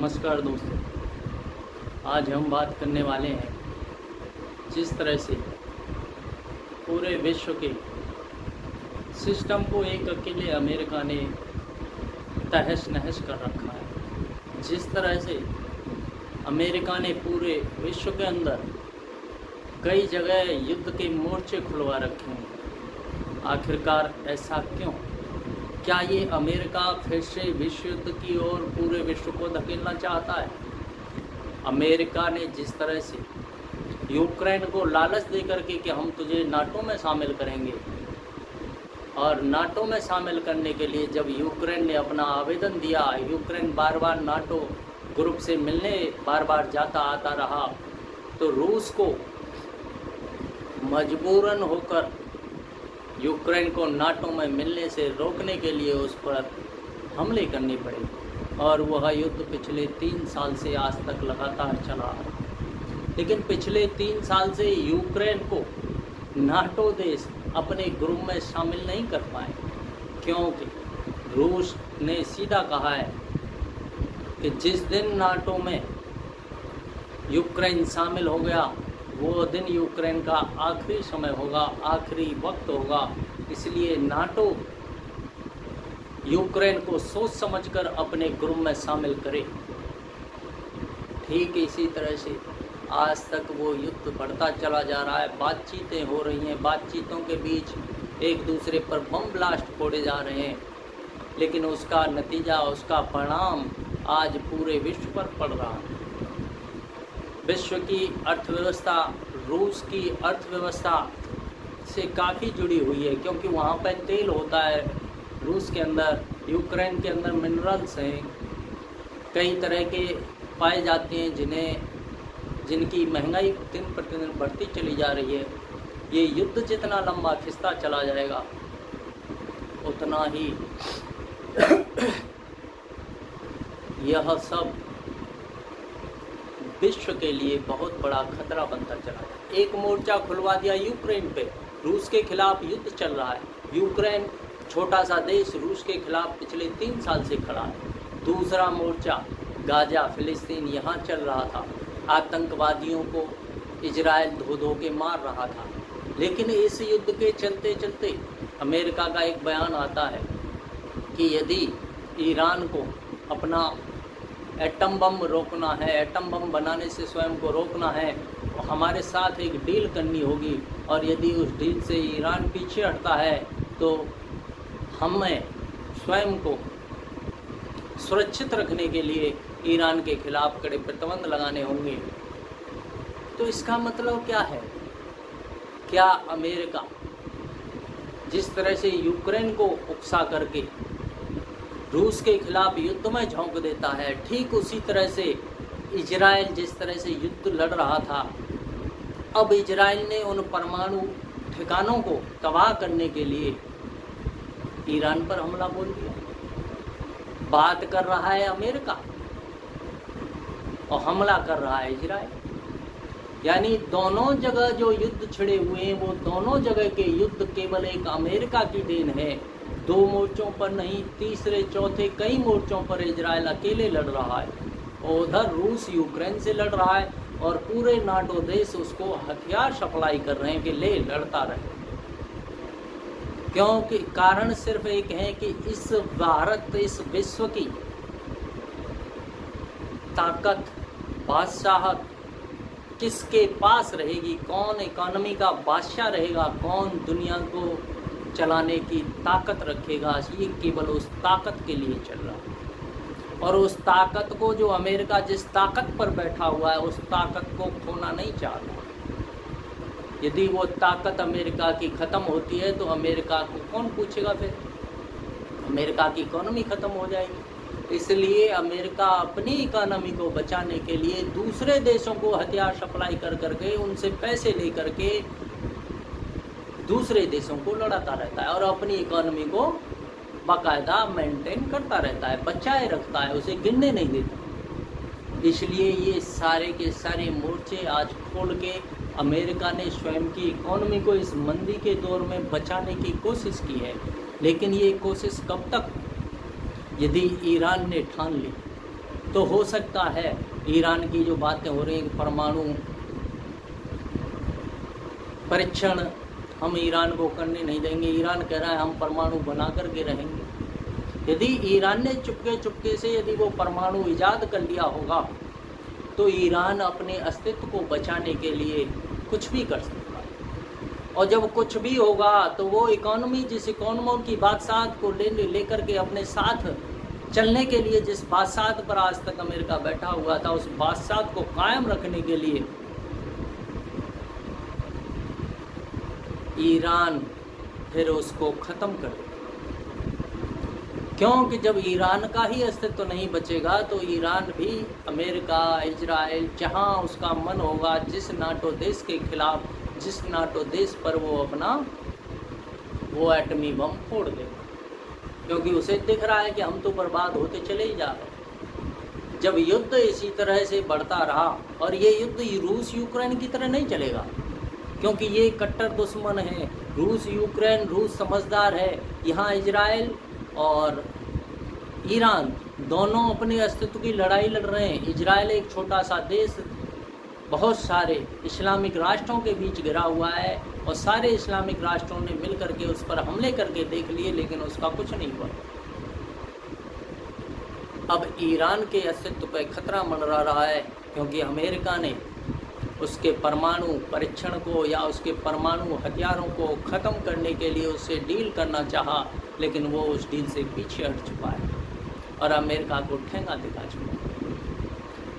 नमस्कार दोस्तों, आज हम बात करने वाले हैं जिस तरह से पूरे विश्व के सिस्टम को एक अकेले अमेरिका ने तहस नहस कर रखा है। जिस तरह से अमेरिका ने पूरे विश्व के अंदर कई जगह युद्ध के मोर्चे खुलवा रखे हैं। आखिरकार ऐसा क्यों? क्या ये अमेरिका फिर से विश्व युद्ध की ओर पूरे विश्व को धकेलना चाहता है? अमेरिका ने जिस तरह से यूक्रेन को लालच देकर के कि हम तुझे नाटो में शामिल करेंगे, और नाटो में शामिल करने के लिए जब यूक्रेन ने अपना आवेदन दिया, यूक्रेन बार बार नाटो ग्रुप से मिलने बार बार जाता आता रहा, तो रूस को मजबूरन होकर यूक्रेन को नाटो में मिलने से रोकने के लिए उस पर हमले करने पड़े, और वह युद्ध पिछले 3 साल से आज तक लगातार चला है। लेकिन पिछले 3 साल से यूक्रेन को नाटो देश अपने ग्रुप में शामिल नहीं कर पाए, क्योंकि रूस ने सीधा कहा है कि जिस दिन नाटो में यूक्रेन शामिल हो गया वो दिन यूक्रेन का आखिरी समय होगा, आखिरी वक्त होगा। इसलिए नाटो यूक्रेन को सोच समझकर अपने ग्रुप में शामिल करे। ठीक इसी तरह से आज तक वो युद्ध बढ़ता चला जा रहा है। बातचीतें हो रही हैं, बातचीतों के बीच एक दूसरे पर बम ब्लास्ट फोड़े जा रहे हैं, लेकिन उसका नतीजा, उसका परिणाम आज पूरे विश्व पर पड़ रहा है। विश्व की अर्थव्यवस्था रूस की अर्थव्यवस्था से काफ़ी जुड़ी हुई है, क्योंकि वहाँ पर तेल होता है रूस के अंदर, यूक्रेन के अंदर मिनरल्स हैं, कई तरह के पाए जाते हैं जिनकी महंगाई दिन प्रतिदिन बढ़ती चली जा रही है। ये युद्ध जितना लंबा खिंचता चला जाएगा उतना ही यह सब विश्व के लिए बहुत बड़ा खतरा बनता चला है। एक मोर्चा खुलवा दिया यूक्रेन पे, रूस के खिलाफ युद्ध चल रहा है। यूक्रेन छोटा सा देश रूस के खिलाफ पिछले 3 साल से खड़ा है। दूसरा मोर्चा गाजा फिलिस्तीन यहाँ चल रहा था, आतंकवादियों को इजराइल धो धो के मार रहा था। लेकिन इस युद्ध के चलते चलते अमेरिका का एक बयान आता है कि यदि ईरान को अपना एटम बम रोकना है, एटम बम बनाने से स्वयं को रोकना है, तो हमारे साथ एक डील करनी होगी, और यदि उस डील से ईरान पीछे हटता है तो हमें स्वयं को सुरक्षित रखने के लिए ईरान के खिलाफ कड़े प्रतिबंध लगाने होंगे। तो इसका मतलब क्या है? क्या अमेरिका जिस तरह से यूक्रेन को उकसा करके रूस के खिलाफ युद्ध में झोंक देता है, ठीक उसी तरह से इजराइल जिस तरह से युद्ध लड़ रहा था, अब इजराइल ने उन परमाणु ठिकानों को तबाह करने के लिए ईरान पर हमला बोल दिया। बात कर रहा है अमेरिका और हमला कर रहा है इजराइल। यानी दोनों जगह जो युद्ध छिड़े हुए हैं वो दोनों जगह के युद्ध केवल एक अमेरिका की देन है। 2 मोर्चों पर नहीं, तीसरे चौथे कई मोर्चों पर इजराइल अकेले लड़ रहा है, और उधर रूस यूक्रेन से लड़ रहा है, और पूरे नाटो देश उसको हथियार सप्लाई कर रहे हैं कि ले लड़ता रहे। क्योंकि कारण सिर्फ एक है कि इस भारत, इस विश्व की ताकत, बादशाहत किसके पास रहेगी, कौन इकोनॉमी का बादशाह रहेगा, कौन दुनिया को चलाने की ताकत रखेगा, ये केवल उस ताकत के लिए चल रहा है। और उस ताकत को, जो अमेरिका जिस ताकत पर बैठा हुआ है, उस ताकत को खोना नहीं चाहता। यदि वो ताकत अमेरिका की ख़त्म होती है तो अमेरिका को कौन पूछेगा? फिर अमेरिका की इकोनॉमी ख़त्म हो जाएगी। इसलिए अमेरिका अपनी इकोनॉमी को बचाने के लिए दूसरे देशों को हथियार सप्लाई कर करके, उनसे पैसे ले करके दूसरे देशों को लड़ाता रहता है, और अपनी इकोनॉमी को बाकायदा मेंटेन करता रहता है, बचाए रखता है, उसे गिरने नहीं देता। इसलिए ये सारे के सारे मोर्चे आज खोल के अमेरिका ने स्वयं की इकोनॉमी को इस मंदी के दौर में बचाने की कोशिश की है। लेकिन ये कोशिश कब तक? यदि ईरान ने ठान ली तो हो सकता है ईरान की जो बातें हो रही हैं परमाणु परीक्षण हम ईरान को करने नहीं देंगे, ईरान कह रहा है हम परमाणु बना करके रहेंगे। यदि ईरान ने चुपके चुपके से यदि वो परमाणु ईजाद कर लिया होगा तो ईरान अपने अस्तित्व को बचाने के लिए कुछ भी कर सकता है। और जब कुछ भी होगा तो वो इकोनॉमी, जिस इकोनॉमी की बादशाहत को लेकर के अपने साथ चलने के लिए, जिस बादशाहत पर आज तक अमेरिका बैठा हुआ था, उस बादशाहत को कायम रखने के लिए ईरान फिर उसको ख़त्म कर देगा। क्योंकि जब ईरान का ही अस्तित्व नहीं बचेगा तो ईरान भी अमेरिका, इजराइल, जहां उसका मन होगा, जिस नाटो देश के खिलाफ, जिस नाटो देश पर वो अपना वो एटमी बम फोड़ देगा। क्योंकि उसे दिख रहा है कि हम तो बर्बाद होते चले ही जा रहे हैं। जब युद्ध इसी तरह से बढ़ता रहा, और ये युद्ध रूस यूक्रेन की तरह नहीं चलेगा, क्योंकि ये कट्टर दुश्मन है। रूस यूक्रेन, रूस समझदार है, यहाँ इजराइल और ईरान दोनों अपने अस्तित्व की लड़ाई लड़ रहे हैं। इजराइल एक छोटा सा देश बहुत सारे इस्लामिक राष्ट्रों के बीच घिरा हुआ है, और सारे इस्लामिक राष्ट्रों ने मिलकर के उस पर हमले करके देख लिए, लेकिन उसका कुछ नहीं हुआ। अब ईरान के अस्तित्व पर खतरा मंडरा रहा है, क्योंकि अमेरिका ने उसके परमाणु परीक्षण को या उसके परमाणु हथियारों को ख़त्म करने के लिए उससे डील करना चाहा, लेकिन वो उस डील से पीछे हट चुका है और अमेरिका को ठेंगा दिखा चुका है।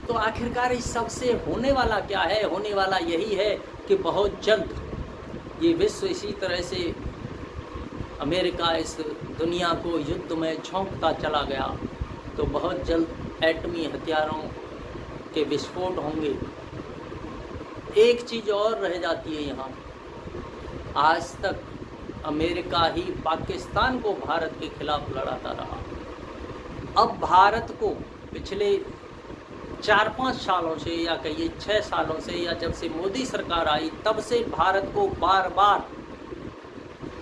तो आखिरकार इस सब से होने वाला क्या है? होने वाला यही है कि बहुत जल्द ये विश्व इसी तरह से अमेरिका इस दुनिया को युद्ध में झोंकता चला गया तो बहुत जल्द एटमी हथियारों के विस्फोट होंगे। एक चीज़ और रह जाती है यहाँ, आज तक अमेरिका ही पाकिस्तान को भारत के खिलाफ लड़ाता रहा। अब भारत को पिछले 4-5 सालों से, या कहिए 6 सालों से, या जब से मोदी सरकार आई तब से भारत को बार बार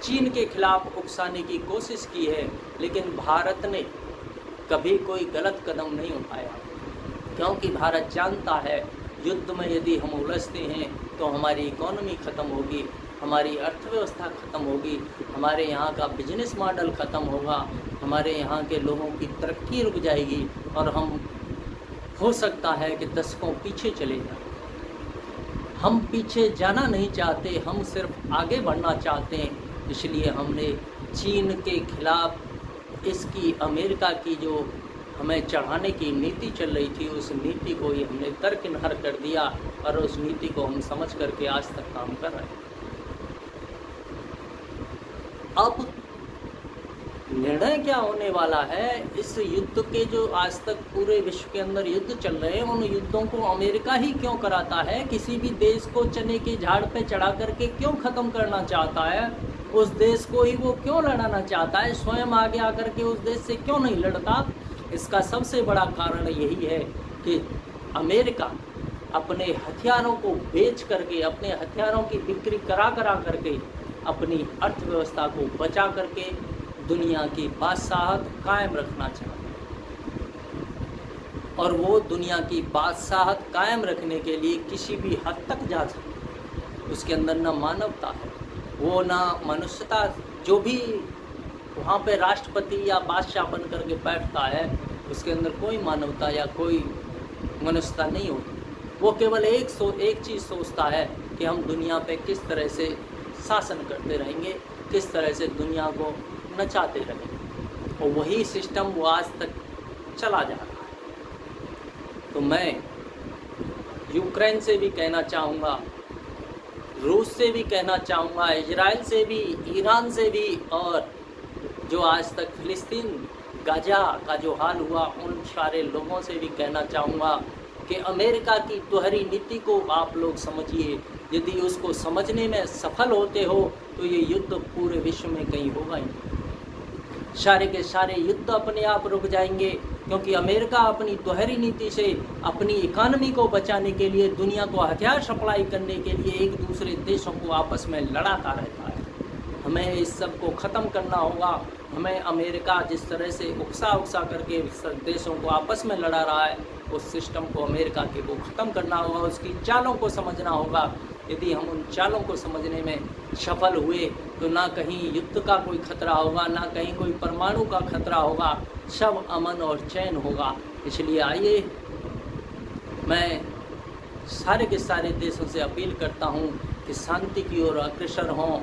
चीन के खिलाफ उकसाने की कोशिश की है, लेकिन भारत ने कभी कोई गलत कदम नहीं उठाया। क्योंकि भारत जानता है युद्ध में यदि हम उलझते हैं तो हमारी इकोनॉमी ख़त्म होगी, हमारी अर्थव्यवस्था ख़त्म होगी, हमारे यहाँ का बिजनेस मॉडल ख़त्म होगा, हमारे यहाँ के लोगों की तरक्की रुक जाएगी, और हम हो सकता है कि दशकों पीछे चले जाएं। हम पीछे जाना नहीं चाहते, हम सिर्फ आगे बढ़ना चाहते हैं। इसलिए हमने चीन के खिलाफ इसकी अमेरिका की जो हमें चढ़ाने की नीति चल रही थी, उस नीति को ही हमने दरकिनार कर दिया, और उस नीति को हम समझ करके आज तक काम कर रहे हैं। अब निर्णय क्या होने वाला है? इस युद्ध के जो आज तक पूरे विश्व के अंदर युद्ध चल रहे हैं, उन युद्धों को अमेरिका ही क्यों कराता है? किसी भी देश को चने के झाड़ पे चढ़ा करके क्यों ख़त्म करना चाहता है? उस देश को ही वो क्यों लड़ाना चाहता है? स्वयं आगे आकर के उस देश से क्यों नहीं लड़ता? इसका सबसे बड़ा कारण यही है कि अमेरिका अपने हथियारों को बेच करके, अपने हथियारों की बिक्री करा करके अपनी अर्थव्यवस्था को बचा करके दुनिया की बादशाहत कायम रखना चाहता है। और वो दुनिया की बादशाहत कायम रखने के लिए किसी भी हद तक जा सकता। उसके अंदर ना मानवता है, वो ना मनुष्यता। जो भी वहाँ पे राष्ट्रपति या बादशाह बन करके बैठता है, उसके अंदर कोई मानवता या कोई मनुष्यता नहीं होती। वो केवल एक चीज़ सोचता है कि हम दुनिया पे किस तरह से शासन करते रहेंगे, किस तरह से दुनिया को नचाते रहेंगे, और वही सिस्टम वो आज तक चला जा रहा है। तो मैं यूक्रेन से भी कहना चाहूँगा, रूस से भी कहना चाहूँगा, इजराइल से भी, ईरान से भी, और जो आज तक फिलिस्तीन गाजा का जो हाल हुआ उन सारे लोगों से भी कहना चाहूँगा कि अमेरिका की दोहरी नीति को आप लोग समझिए। यदि उसको समझने में सफल होते हो तो ये युद्ध पूरे विश्व में कहीं होगा ही नहीं। सारे के सारे युद्ध अपने आप रुक जाएंगे, क्योंकि अमेरिका अपनी दोहरी नीति से अपनी इकानमी को बचाने के लिए, दुनिया को हथियार सप्लाई करने के लिए एक दूसरे देशों को आपस में लड़ाता रहता है। हमें इस सब को ख़त्म करना होगा। हमें अमेरिका जिस तरह से उकसा करके देशों को आपस में लड़ा रहा है, उस सिस्टम को अमेरिका के को ख़त्म करना होगा, उसकी चालों को समझना होगा। यदि हम उन चालों को समझने में सफल हुए तो ना कहीं युद्ध का कोई खतरा होगा, ना कहीं कोई परमाणु का खतरा होगा, सब अमन और चैन होगा। इसलिए आइए मैं सारे के सारे देशों से अपील करता हूँ कि शांति की ओर अग्रसर हों।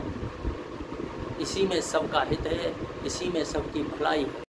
इसी में सबका हित है, इसी में सबकी भलाई है।